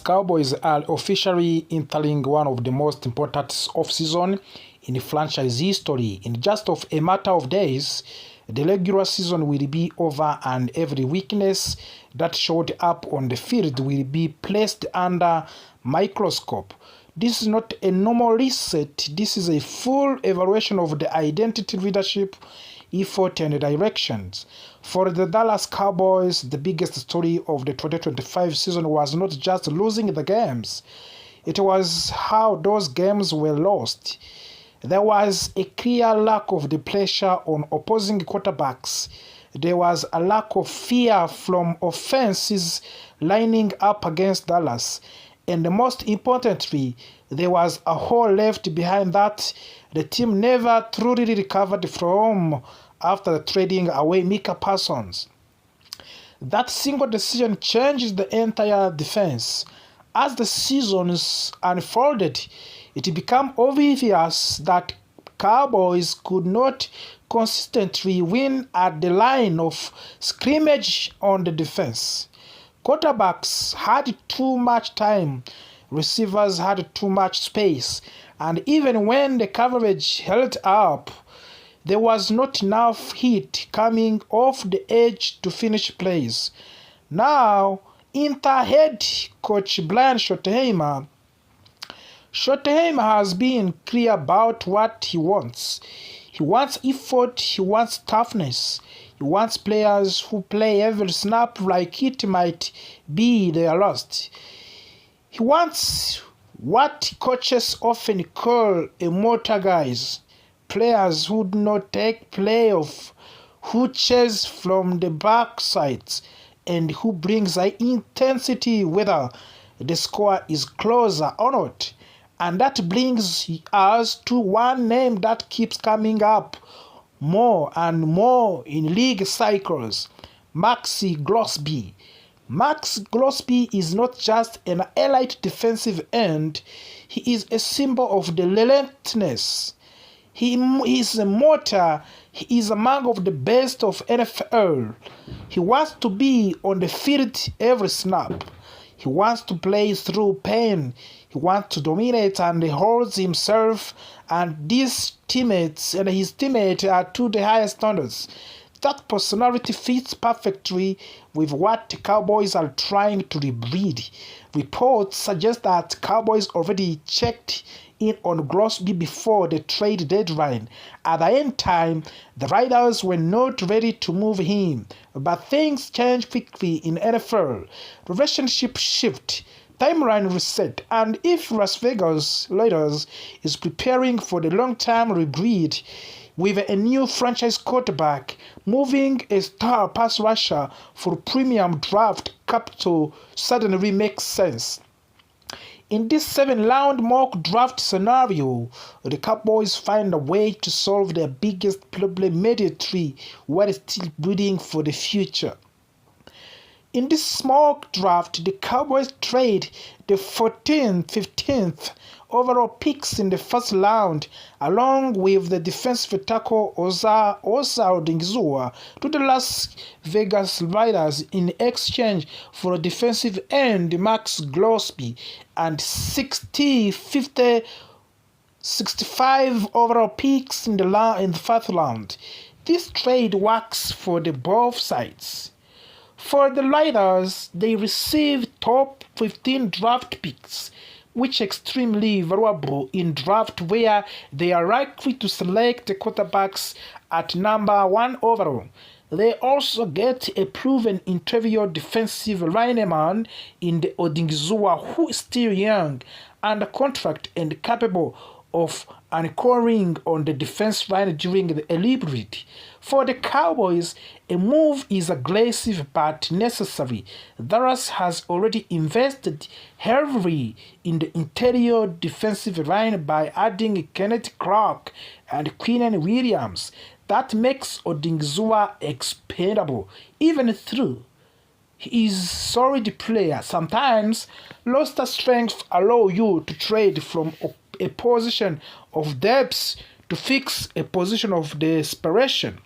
Cowboys are officially entering one of the most important off-season in franchise history. In just a matter of days, the regular season will be over and every weakness that showed up on the field will be placed under microscope. This is not a normal reset. This is a full evaluation of the identity, leadership, effort, and directions. For the Dallas Cowboys, the biggest story of the 2025 season was not just losing the games. It was how those games were lost. There was a clear lack of the pressure on opposing quarterbacks. There was a lack of fear from offenses lining up against Dallas. And most importantly, there was a hole left behind that the team never truly recovered from after trading away Micah Parsons. That single decision changed the entire defense. As the seasons unfolded, it became obvious that Cowboys could not consistently win at the line of scrimmage on the defense. Quarterbacks had too much time, receivers had too much space, and even when the coverage held up, there was not enough heat coming off the edge to finish plays. Now, Inter head coach Brian Schottenheimer has been clear about what he wants. He wants effort, he wants toughness. He wants players who play every snap like it might be their last. He wants what coaches often call a motor guys, players who do not take playoff, who chase from the backsides, and who brings the intensity whether the score is closer or not. And that brings us to one name that keeps coming up more and more in league cycles: Maxx Crosby. Maxx Crosby is not just an elite defensive end, he is a symbol of the relentlessness. He is a motor, he is among of the best of NFL. He wants to be on the field every snap. He wants to play through pain. He wants to dominate, and he holds himself and his teammates are to the highest standards. That personality fits perfectly with what the Cowboys are trying to rebreed. Reports suggest that Cowboys already checked in on Crosby before the trade deadline. At the end time, the Raiders were not ready to move him, but things change quickly in NFL. Relationship shift, timeline reset, and if Las Vegas Raiders is preparing for the long-term rebreed with a new franchise quarterback, moving a star pass rusher for premium draft capital suddenly makes sense. In this 7-round mock draft scenario, the Cowboys find a way to solve their biggest problem immediately while still building for the future. In this mock draft, the Cowboys trade the 14th, 15th overall picks in the first round, along with the defensive tackle Osa Odighizuwa, to the Las Vegas Raiders in exchange for a defensive end Maxx Crosby and 60, 50, 65 overall picks in the first round. This trade works for both sides. For the Raiders, they received top 15 draft picks, which is extremely valuable in draft where they are likely to select the quarterbacks at number 1 overall. They also get a proven interior defensive lineman in the Odighizuwa, who is still young, under contract and capable of anchoring on the defense line during the rebuild. For the Cowboys, a move is aggressive but necessary. Dallas has already invested heavily in the interior defensive line by adding Kenneth Clark and Quinnen Williams. That makes Odighizuwa expendable, even though he is a solid player. Sometimes roster strength allow you to trade from a position of depth to fix a position of desperation.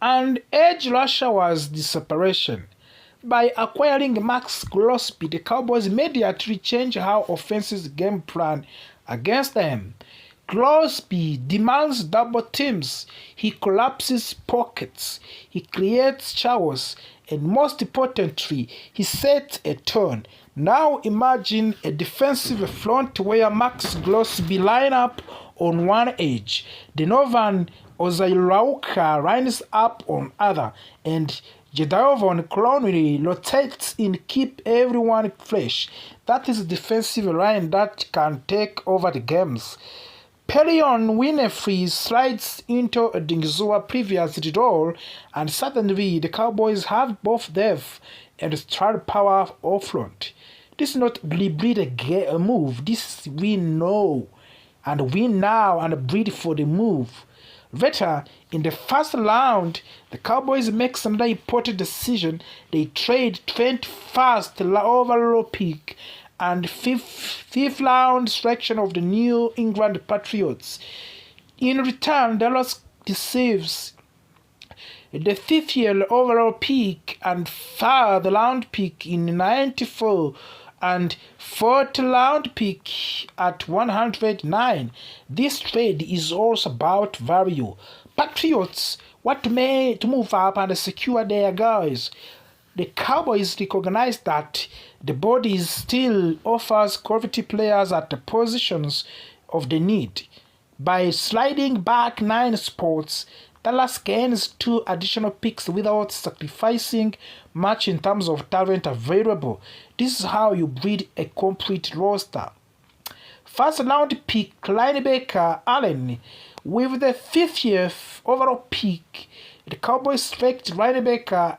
And edge rusher was the separation. By acquiring Maxx Crosby, the Cowboys immediately changed how offenses game plan against them. Crosby demands double teams, he collapses pockets, he creates chaos, and most importantly, he sets a tone. Now imagine a defensive front where Maxx Crosby line up on one edge, Donovan Ozirauka lines up on other, and Jadavon Clowney rotates in keep everyone fresh. That is a defensive line that can take over the games. Perion Winfrey slides into a Dingzua previously role, and suddenly the Cowboys have both depth and stride power up front. This is not bleed a move. This we know and win now and breed for the move. Later, in the first round, the Cowboys make another important decision. They trade 21st overall pick and fifth round selection of the New England Patriots. In return, Dallas receives the 5th overall pick and 3rd round pick in 94 and 4th round pick at 109. This trade is also about value. Patriots want to move up and secure their guys. The Cowboys recognize that the body still offers quality players at the positions of the need. By sliding back 9 spots, Dallas gains 2 additional picks without sacrificing much in terms of talent available. This is how you build a complete roster. First round pick linebacker Allen. With the 50th overall pick, the Cowboys select linebacker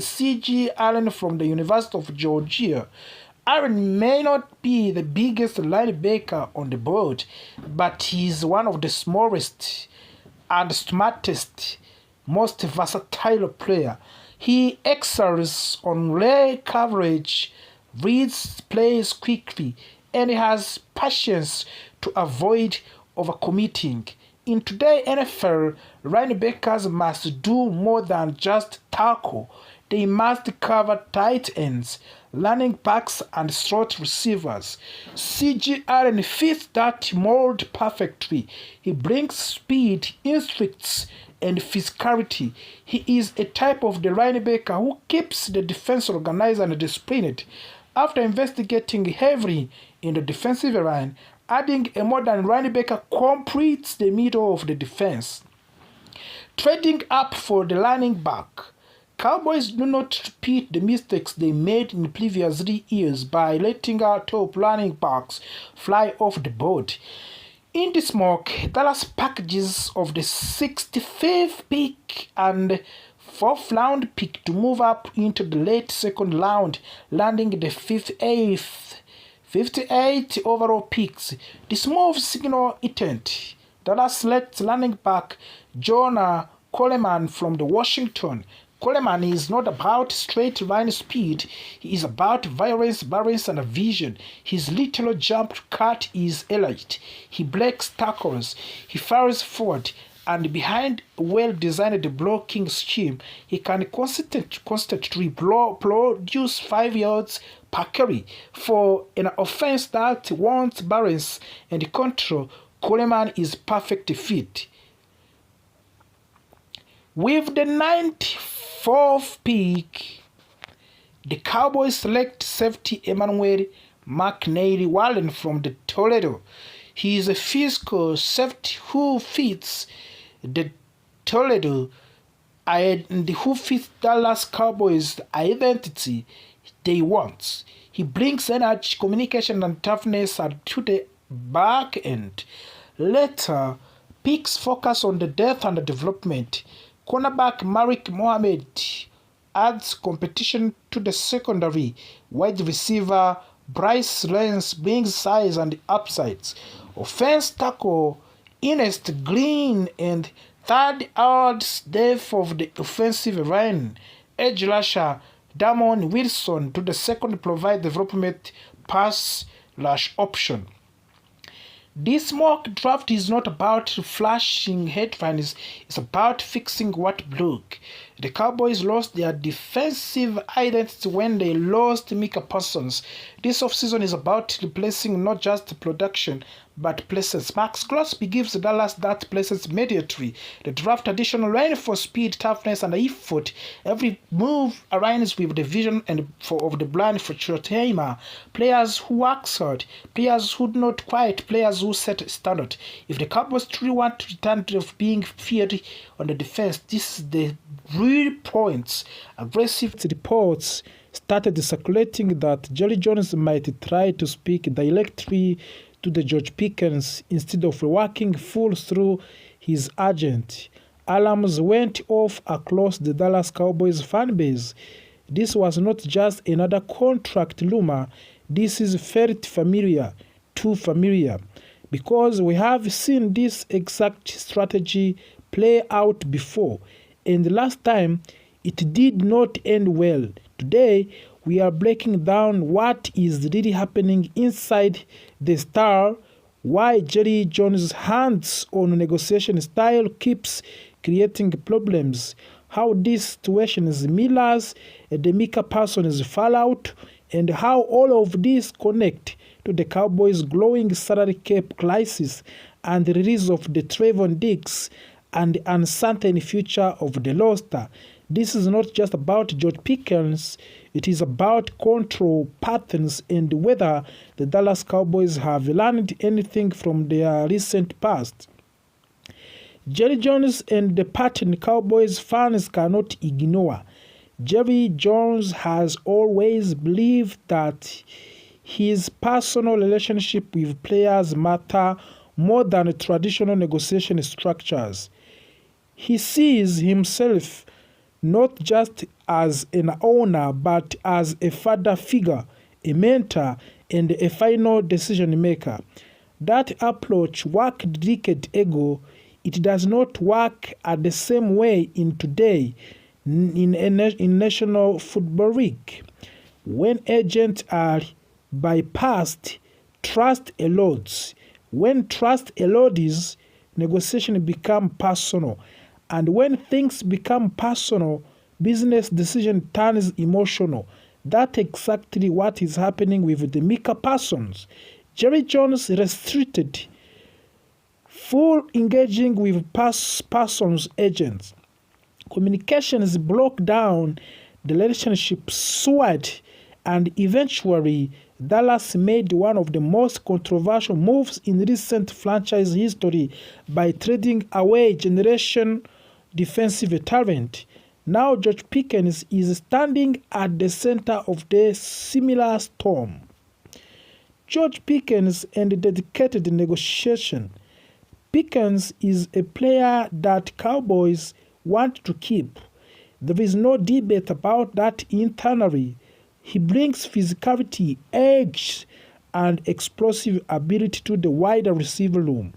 C.J. Allen from the University of Georgia. Allen may not be the biggest linebacker on the board, but he is one of the smallest and smartest, most versatile player. He excels on rare coverage, reads plays quickly, and has patience to avoid overcommitting. In today's NFL, linebackers must do more than just tackle. They must cover tight ends, running backs, and slot receivers. C.J. Allen fits that mold perfectly. He brings speed, instincts, and physicality. He is a type of the linebacker who keeps the defense organized and disciplined. After investigating heavily in the defensive line, adding a modern linebacker completes the middle of the defense. Trading up for the running back. Cowboys do not repeat the mistakes they made in previous years by letting our top running backs fly off the board. In this mock, Dallas packages of the 65th pick and 4th round pick to move up into the late 2nd round, landing the 58 overall picks. This move signals intent. Dallas selects running back Jonah Coleman from the Washington. Coleman is not about straight line speed. He is about violence, balance, and vision. His little jump cut is elite. He breaks tackles. He fires forward and behind a well-designed blocking scheme. He can constantly produce 5 yards per carry. For an offense that wants balance and control, Coleman is perfect fit. With the 94th pick, the Cowboys select safety Emmanuel McNary Wallen from the Toledo. He is a physical safety who fits the Toledo and who fits Dallas Cowboys identity they want. He brings energy, communication, and toughness to the back end. Later, picks focus on the depth and the development. Cornerback Malik Mohammed adds competition to the secondary. Wide receiver Bryce Lance brings size and upsides. Offense tackle Ernest Green and third adds depth of the offensive line. Edge rusher Damon Wilson to the second provide development pass rush option. This mock draft is not about flashing headlines, it's about fixing what broke. The Cowboys lost their defensive identity when they lost Micah Parsons. This offseason is about replacing not just production, but presence. Maxx Crosby gives Dallas that presence immediately. The draft additional line for speed, toughness, and effort. Every move aligns with the vision of the brand for short-timer. Players who work hard, players who do not quiet, players who set a standard. If the Cowboys truly want to return to being feared on the defense, this is the real points. Aggressive reports started circulating that Jerry Jones might try to speak directly to the George Pickens instead of working full through his agent. Alarms went off across the Dallas Cowboys fan base. This was not just another contract rumor. This is felt familiar, too familiar, because we have seen this exact strategy play out before, and last time it did not end well. Today, we are breaking down what is really happening inside the star, why Jerry Jones' hands-on negotiation style keeps creating problems, how this situation mirrors the Micah Parsons fallout, and how all of this connect to the Cowboys' growing salary cap crisis and the release of the Trayvon Diggs and the uncertain future of the roster. This is not just about George Pickens, it is about control patterns and whether the Dallas Cowboys have learned anything from their recent past. Jerry Jones and the pattern Cowboys fans cannot ignore. Jerry Jones has always believed that his personal relationship with players matter more than traditional negotiation structures. He sees himself not just as an owner, but as a father figure, a mentor, and a final decision maker. That approach worked decades ago. It does not work at the same way in today in National Football League. When agents are bypassed, trust erodes. When trust erodes, negotiation becomes personal. And when things become personal, business decision turns emotional. That's exactly what is happening with the Micah Parsons. Jerry Jones restricted full engaging with Parsons agents. Communications broke down, the relationship soured, and eventually Dallas made one of the most controversial moves in recent franchise history by trading away generation defensive talent. Now George Pickens is standing at the center of the similar storm. George Pickens and the dedicated negotiation. Pickens is a player that Cowboys want to keep. There is no debate about that internally. He brings physicality, edge, and explosive ability to the wider receiver room.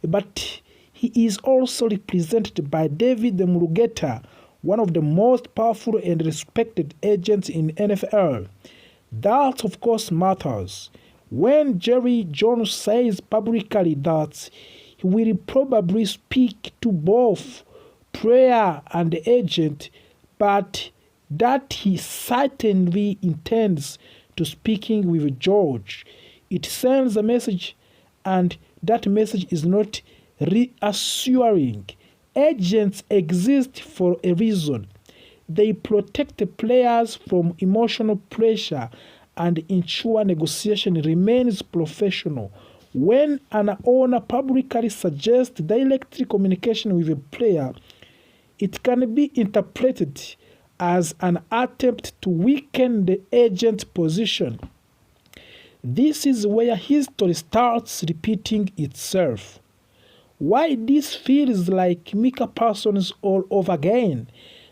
But he is also represented by David Murugeta, one of the most powerful and respected agents in NFL. That, of course, matters. When Jerry Jones says publicly that he will probably speak to both player and agent, but that he certainly intends to speaking with George, it sends a message, and that message is not reassuring. Agents exist for a reason. They protect the players from emotional pressure and ensure negotiation remains professional. When an owner publicly suggests direct communication with a player, it can be interpreted as an attempt to weaken the agent's position. This is where history starts repeating itself. Why this feels like Micah Parsons all over again?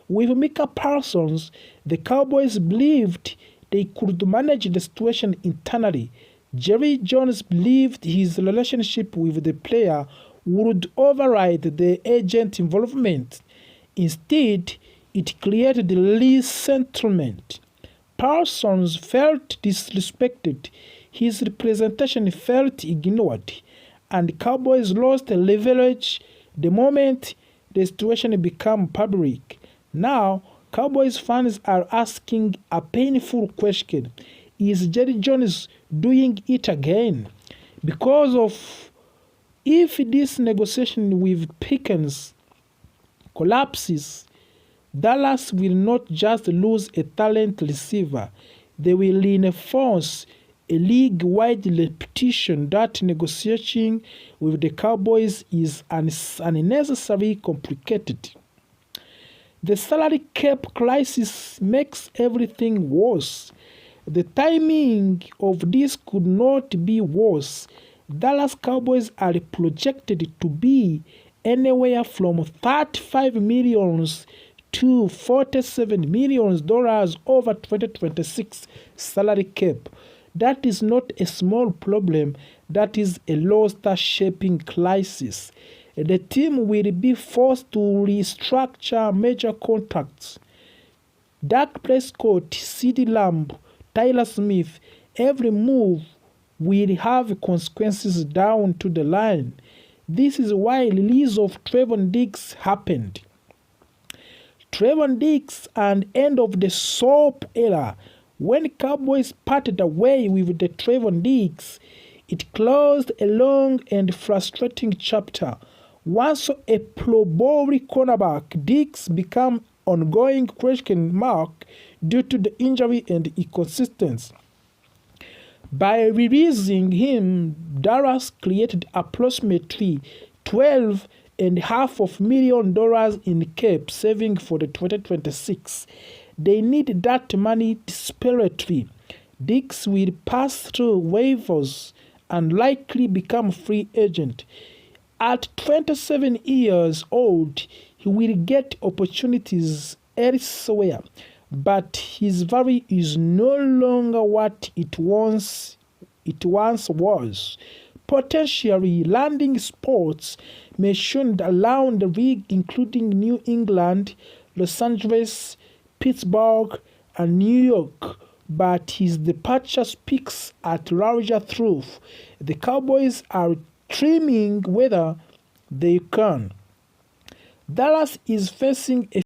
With Micah Parsons, the Cowboys believed they could manage the situation internally. Jerry Jones believed his relationship with the player would override the agent involvement. Instead, it created resentment. Parsons felt disrespected, his representation felt ignored, and Cowboys lost leverage the moment the situation became public. Now, Cowboys fans are asking a painful question. Is Jerry Jones doing it again? Because of if this negotiation with Pickens collapses, Dallas will not just lose a talent receiver, they will reinforce a league-wide reputation that negotiating with the Cowboys is unnecessarily complicated. The salary cap crisis makes everything worse. The timing of this could not be worse. Dallas Cowboys are projected to be anywhere from $35 million to $47 million over 2026 salary cap. That is not a small problem, that is a roster-shaping crisis. The team will be forced to restructure major contracts. Dak Prescott, CeeDee Lamb, Tyler Smith, every move will have consequences down to the line. This is why release of Trevon Diggs happened. Trevon Diggs and end of the soap era. When Cowboys parted away with the Trevon Diggs, it closed a long and frustrating chapter. Once a Pro Bowl cornerback, Diggs became ongoing question mark due to the injury and inconsistency. By releasing him, Dallas created approximately $12.5 million in cap saving for the 2026. They need that money desperately. Diggs will pass through waivers and likely become free agent. At 27 years old, he will get opportunities elsewhere, but his value is no longer what it once was. Potentially, landing spots may shown around the league, including New England, Los Angeles, Pittsburgh, and New York, but his departure speaks at larger truth. The Cowboys are trimming whether they can. Dallas is facing a